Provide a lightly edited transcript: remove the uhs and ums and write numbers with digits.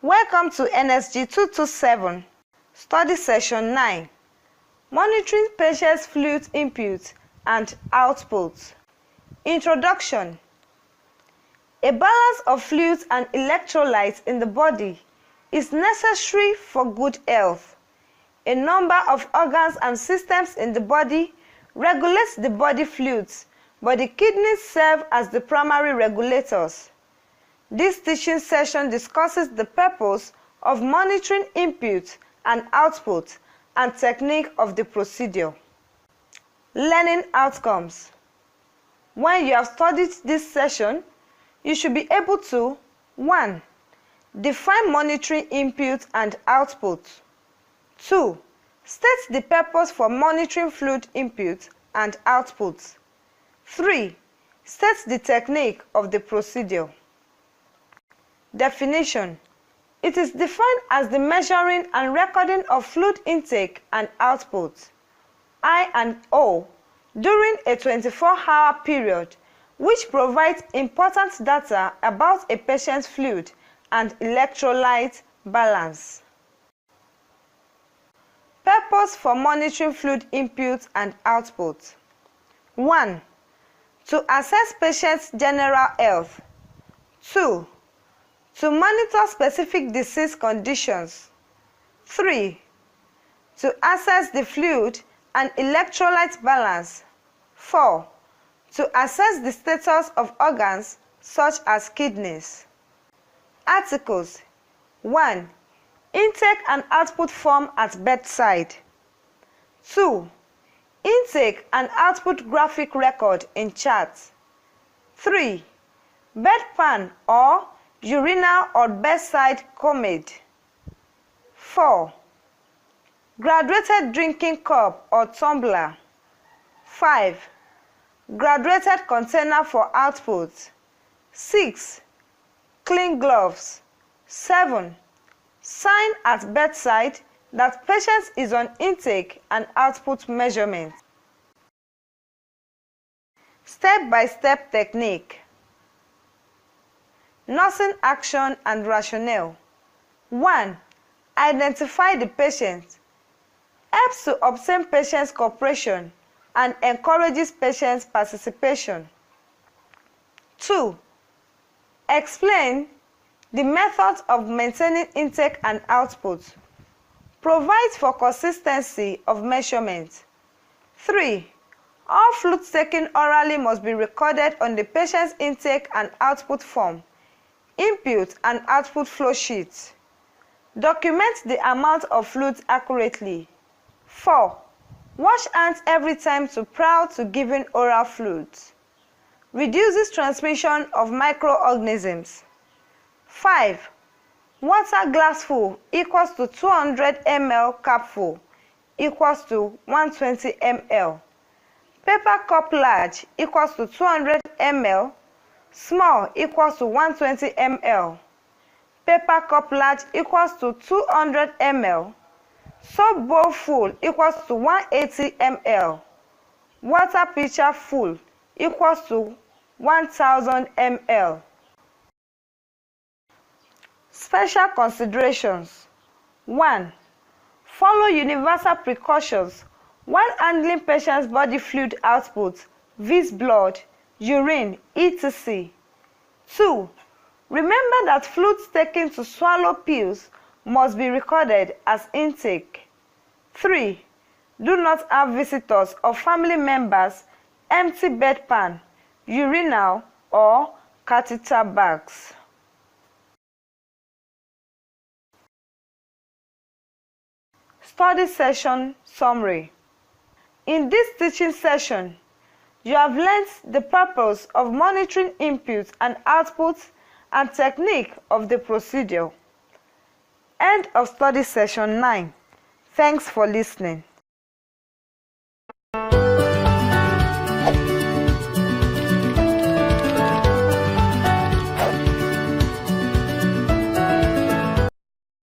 Welcome to NSG 227, Study Session 9, Monitoring Patients' Fluid Input and Output. Introduction. A balance of fluids and electrolytes in the body is necessary for good health. A number of organs and systems in the body regulate the body fluids, but the kidneys serve as the primary regulators. This teaching session discusses the purpose of monitoring input and output and technique of the procedure. Learning outcomes. When you have studied this session, you should be able to 1. Define monitoring input and output. 2. State the purpose for monitoring fluid input and output. 3. State the technique of the procedure. Definition. It is defined as the measuring and recording of fluid intake and output, I and O, during a 24-hour period, which provides important data about a patient's fluid and electrolyte balance. Purpose for monitoring fluid input and output. 1. To assess patient's general health. 2. To monitor specific disease conditions. 3. To assess the fluid and electrolyte balance. 4. To assess the status of organs such as kidneys. Articles. 1. Intake and output form at bedside. 2. Intake and output graphic record in chart. 3. Bedpan or urinal or bedside commode. 4. Graduated drinking cup or tumbler. 5. Graduated container for output. 6. Clean gloves. 7. Sign at bedside that patient is on intake and output measurement. Step-by-step technique. Nursing action and rationale. 1. Identify the patient. Helps to obtain patient's cooperation and encourages patient's participation. 2. Explain the methods of maintaining intake and output. Provides for consistency of measurement. 3. All fluids taken orally must be recorded on the patient's intake and output form, input and output flow sheet. Document the amount of fluids accurately. 4. Wash hands every time prior to giving oral fluids. Reduces transmission of microorganisms. 5. Water glass full equals to 200 ml, cup full equals to 120 ml. Paper cup large equals to 200 ml, small equals to 120 ml. Paper cup large equals to 200 ml. Soap bowl full equals to 180 ml. Water pitcher full equals to 1000 ml. Special considerations. 1. Follow universal precautions while handling patient's body fluid output, viz. Blood, urine, etc. 2. Remember that fluids taken to swallow pills must be recorded as intake. 3. Do not have visitors or family members empty bedpan, urinal, or catheter bags. Study session summary. In this teaching session, you have learned the purpose of monitoring input and output and technique of the procedure. End of study session 9. Thanks for listening.